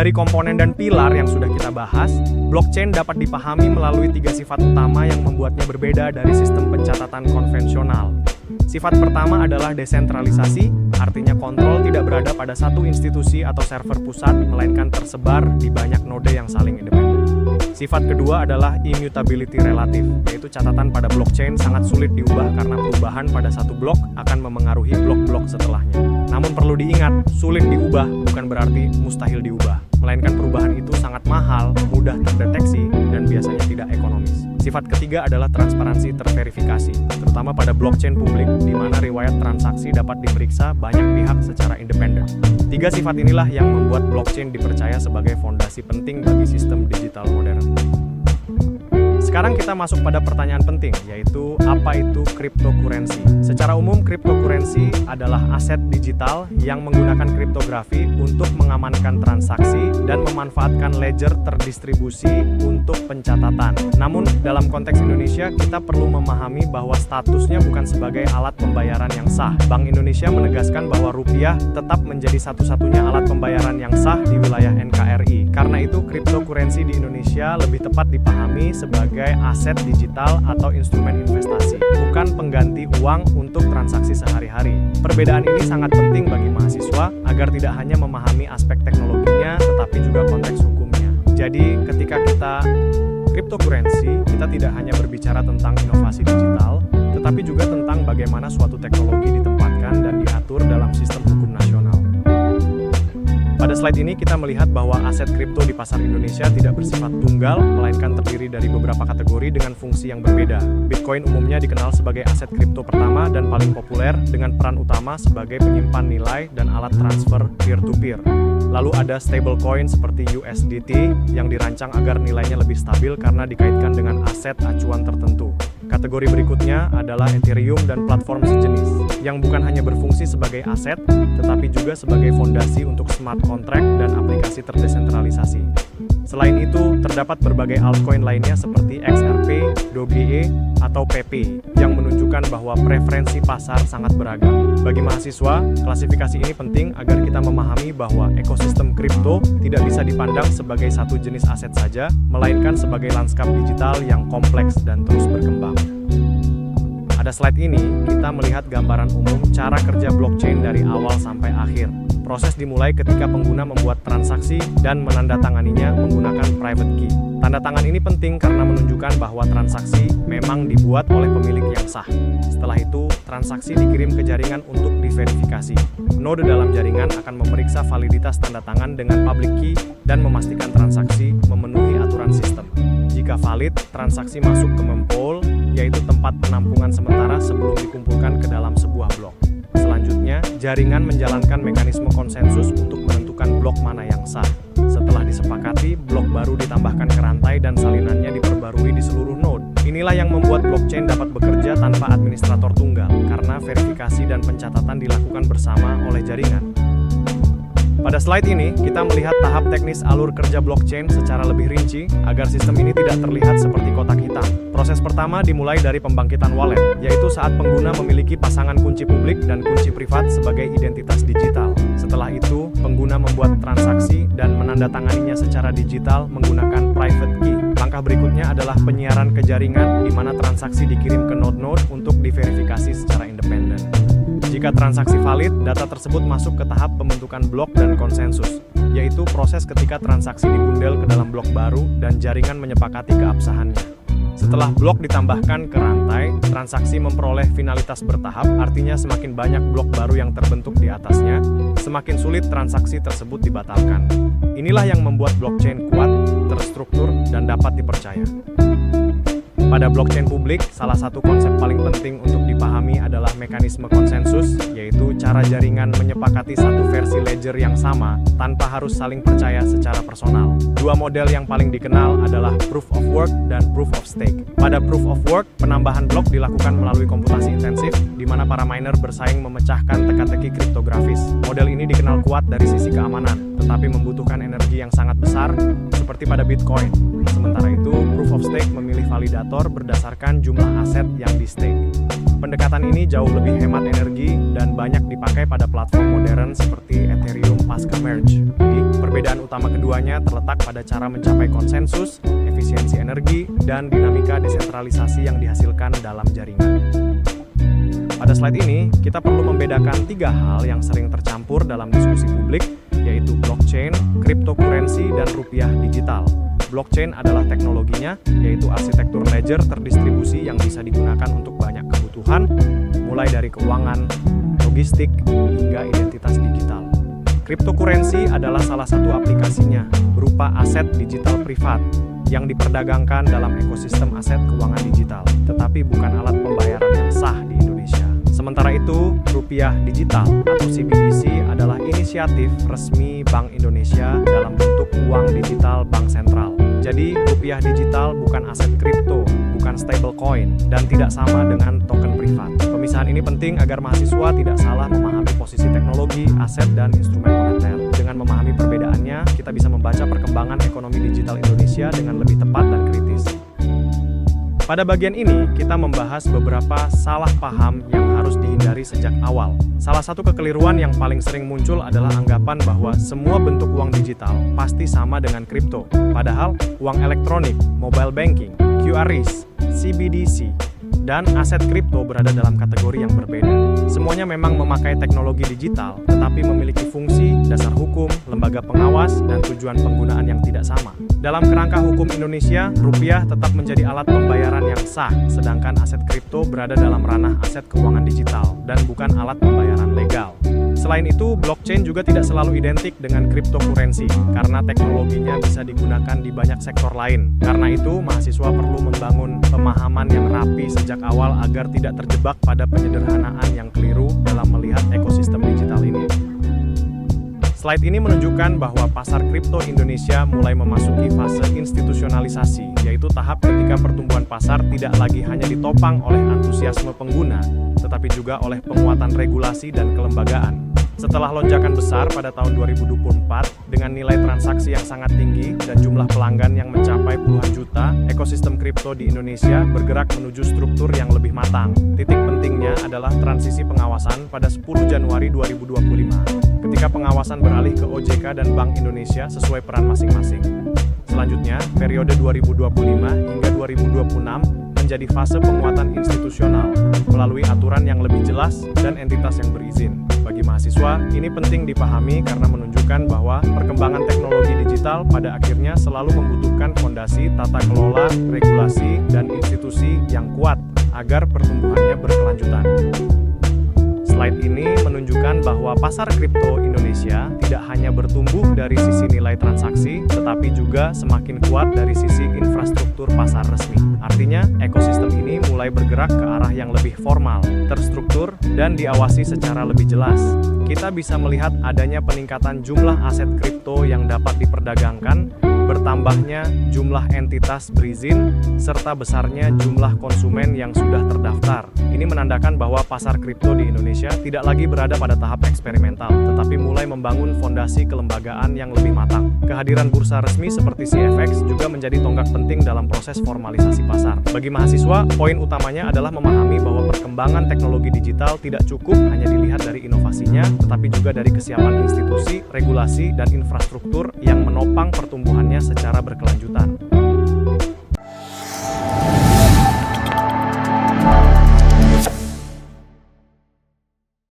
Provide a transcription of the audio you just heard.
Dari komponen dan pilar yang sudah kita bahas, blockchain dapat dipahami melalui 3 sifat utama yang membuatnya berbeda dari sistem pencatatan konvensional. Sifat pertama adalah desentralisasi, artinya kontrol tidak berada pada satu institusi atau server pusat, melainkan tersebar di banyak node yang saling independen. Sifat kedua adalah immutability relatif, yaitu catatan pada blockchain sangat sulit diubah karena perubahan pada satu blok akan memengaruhi blok-blok setelahnya. Namun perlu diingat, sulit diubah bukan berarti mustahil diubah, melainkan perubahan itu sangat mahal, mudah terdeteksi, dan biasanya tidak ekonomis. Sifat ketiga adalah transparansi terverifikasi, terutama pada blockchain publik, di mana riwayat transaksi dapat diperiksa banyak pihak secara independen. 3 sifat inilah yang membuat blockchain dipercaya sebagai fondasi penting bagi sistem digital modern. Sekarang kita masuk pada pertanyaan penting, yaitu apa itu cryptocurrency? Secara umum, cryptocurrency adalah aset digital yang menggunakan kriptografi untuk mengamankan transaksi dan memanfaatkan ledger terdistribusi untuk pencatatan. Namun, dalam konteks Indonesia, kita perlu memahami bahwa statusnya bukan sebagai alat pembayaran yang sah. Bank Indonesia menegaskan bahwa rupiah tetap menjadi satu-satunya alat pembayaran yang sah di wilayah NKRI. Karena itu, cryptocurrency di Indonesia lebih tepat dipahami sebagai aset digital atau instrumen investasi, bukan pengganti uang untuk transaksi sehari-hari. Perbedaan ini sangat penting bagi mahasiswa agar tidak hanya memahami aspek teknologinya, tetapi juga konteks hukumnya. Jadi, ketika kita cryptocurrency, kita tidak hanya berbicara tentang inovasi digital, tetapi juga tentang bagaimana suatu teknologi ditempatkan dan diatur dalam sistem hukum nasional. Pada slide ini kita melihat bahwa aset kripto di pasar Indonesia tidak bersifat tunggal, melainkan terdiri dari beberapa kategori dengan fungsi yang berbeda. Bitcoin umumnya dikenal sebagai aset kripto pertama dan paling populer dengan peran utama sebagai penyimpan nilai dan alat transfer peer-to-peer. Lalu ada stablecoin seperti USDT yang dirancang agar nilainya lebih stabil karena dikaitkan dengan aset acuan tertentu. Kategori berikutnya adalah Ethereum dan platform sejenis, yang bukan hanya berfungsi sebagai aset, tetapi juga sebagai fondasi untuk smart contract dan aplikasi terdesentralisasi. Selain itu, terdapat berbagai altcoin lainnya seperti XRP, Doge, atau PP, yang menunjukkan bahwa preferensi pasar sangat beragam. Bagi mahasiswa, klasifikasi ini penting agar kita memahami bahwa ekosistem kripto tidak bisa dipandang sebagai satu jenis aset saja, melainkan sebagai lanskap digital yang kompleks dan terus berkembang. Pada slide ini, kita melihat gambaran umum cara kerja blockchain dari awal sampai akhir. Proses dimulai ketika pengguna membuat transaksi dan menandatanganinya menggunakan private key. Tanda tangan ini penting karena menunjukkan bahwa transaksi memang dibuat oleh pemilik yang sah. Setelah itu, transaksi dikirim ke jaringan untuk diverifikasi. Node dalam jaringan akan memeriksa validitas tanda tangan dengan public key dan memastikan transaksi memenuhi aturan sistem. Jika valid, transaksi masuk ke mempool, yaitu tempat penampungan sementara sebelum dikumpulkan ke dalam sebuah blok. Selanjutnya, jaringan menjalankan mekanisme konsensus untuk menentukan blok mana yang sah. Setelah disepakati, blok baru ditambahkan ke rantai dan salinannya diperbarui di seluruh node. Inilah yang membuat blockchain dapat bekerja tanpa administrator tunggal, karena verifikasi dan pencatatan dilakukan bersama oleh jaringan. Pada slide ini, kita melihat tahap teknis alur kerja blockchain secara lebih rinci agar sistem ini tidak terlihat seperti kotak hitam. Proses pertama dimulai dari pembangkitan wallet, yaitu saat pengguna memiliki pasangan kunci publik dan kunci privat sebagai identitas digital. Setelah itu, pengguna membuat transaksi dan menandatanganinya secara digital menggunakan private key. Langkah berikutnya adalah penyiaran ke jaringan, di mana transaksi dikirim ke node-node untuk diverifikasi secara independen. Jika transaksi valid, data tersebut masuk ke tahap pembentukan blok dan konsensus, yaitu proses ketika transaksi dibundel ke dalam blok baru dan jaringan menyepakati keabsahannya. Setelah blok ditambahkan ke rantai, transaksi memperoleh finalitas bertahap, artinya semakin banyak blok baru yang terbentuk di atasnya, semakin sulit transaksi tersebut dibatalkan. Inilah yang membuat blockchain kuat, terstruktur, dan dapat dipercaya. Pada blockchain publik, salah satu konsep paling penting untuk dipahami adalah mekanisme konsensus, yaitu cara jaringan menyepakati satu versi ledger yang sama tanpa harus saling percaya secara personal. Dua model yang paling dikenal adalah proof of work dan proof of stake. Pada proof of work, penambahan blok dilakukan melalui komputasi intensif, di mana para miner bersaing memecahkan teka-teki kriptografis. Model ini dikenal kuat dari sisi keamanan, tetapi membutuhkan energi yang sangat besar, seperti pada Bitcoin. Sementara itu, proof of stake memilih validator berdasarkan jumlah aset yang di-stake. Pendekatan ini jauh lebih hemat energi dan banyak dipakai pada platform modern seperti Ethereum pasca merge. Jadi, Perbedaan utama keduanya terletak pada cara mencapai konsensus, efisiensi energi, dan dinamika desentralisasi yang dihasilkan dalam jaringan. Pada slide ini, kita perlu membedakan 3 hal yang sering tercampur dalam diskusi publik, yaitu blockchain, cryptocurrency, dan rupiah digital. Blockchain adalah teknologinya, yaitu arsitektur ledger terdistribusi yang bisa digunakan untuk banyak kebutuhan, mulai dari keuangan, logistik, hingga identitas digital. Cryptocurrency adalah salah satu aplikasinya, berupa aset digital privat yang diperdagangkan dalam ekosistem aset keuangan digital, tetapi bukan alat pembayaran yang sah di Indonesia. Sementara itu, rupiah digital atau CBDC adalah inisiatif resmi Bank Indonesia dalam bentuk uang digital bank sentral. Jadi, rupiah digital bukan aset kripto, bukan stablecoin, dan tidak sama dengan token privat. Pemisahan ini penting agar mahasiswa tidak salah memahami posisi teknologi, aset, dan instrumen moneter. Dengan memahami perbedaannya, kita bisa membaca perkembangan ekonomi digital Indonesia dengan lebih tepat dan kritis. Pada bagian ini, kita membahas beberapa salah paham yang harus dihindari sejak awal. Salah satu kekeliruan yang paling sering muncul adalah anggapan bahwa semua bentuk uang digital pasti sama dengan kripto. Padahal, uang elektronik, mobile banking, QRIS, CBDC, dan aset kripto berada dalam kategori yang berbeda. Semuanya memang memakai teknologi digital, tetapi memiliki fungsi, dasar hukum, lembaga pengawas, dan tujuan penggunaan yang tidak sama. Dalam kerangka hukum Indonesia, rupiah tetap menjadi alat pembayaran yang sah, sedangkan aset kripto berada dalam ranah aset keuangan digital dan bukan alat pembayaran legal. Selain itu, blockchain juga tidak selalu identik dengan cryptocurrency, karena teknologinya bisa digunakan di banyak sektor lain. Karena itu, mahasiswa perlu membangun pemahaman yang rapi sejak awal agar tidak terjebak pada penyederhanaan yang keliru dalam melihat ekosistem digital ini. Slide ini menunjukkan bahwa pasar kripto Indonesia mulai memasuki fase institusionalisasi, yaitu tahap ketika pertumbuhan pasar tidak lagi hanya ditopang oleh antusiasme pengguna, tetapi juga oleh penguatan regulasi dan kelembagaan. Setelah lonjakan besar pada tahun 2024 dengan nilai transaksi yang sangat tinggi dan jumlah pelanggan yang mencapai puluhan juta, ekosistem kripto di Indonesia bergerak menuju struktur yang lebih matang. Titik pentingnya adalah transisi pengawasan pada 10 Januari 2025, ketika pengawasan beralih ke OJK dan Bank Indonesia sesuai peran masing-masing. Selanjutnya, periode 2025 hingga 2026 menjadi fase penguatan institusional melalui aturan yang lebih jelas dan entitas yang berizin. Bagi mahasiswa, ini penting dipahami karena menunjukkan bahwa perkembangan teknologi digital pada akhirnya selalu membutuhkan fondasi tata kelola, regulasi, dan institusi yang kuat agar pertumbuhannya berkelanjutan. Slide ini menunjukkan bahwa pasar kripto Indonesia tidak hanya bertumbuh dari sisi nilai transaksi, tetapi juga semakin kuat dari sisi infrastruktur pasar resmi. Artinya, ekosistem ini mulai bergerak ke arah yang lebih formal, terstruktur, dan diawasi secara lebih jelas. Kita bisa melihat adanya peningkatan jumlah aset kripto yang dapat diperdagangkan, bertambahnya jumlah entitas berizin, serta besarnya jumlah konsumen yang sudah terdaftar. Ini menandakan bahwa pasar kripto di Indonesia tidak lagi berada pada tahap eksperimental, tetapi mulai membangun fondasi kelembagaan yang lebih matang. Kehadiran bursa resmi seperti CFX juga menjadi tonggak penting dalam proses formalisasi pasar. Bagi mahasiswa, poin utamanya adalah memahami bahwa perkembangan teknologi digital tidak cukup hanya dilihat dari inovasinya, tetapi juga dari kesiapan institusi, regulasi, dan infrastruktur yang menopang pertumbuhannya secara berkelanjutan.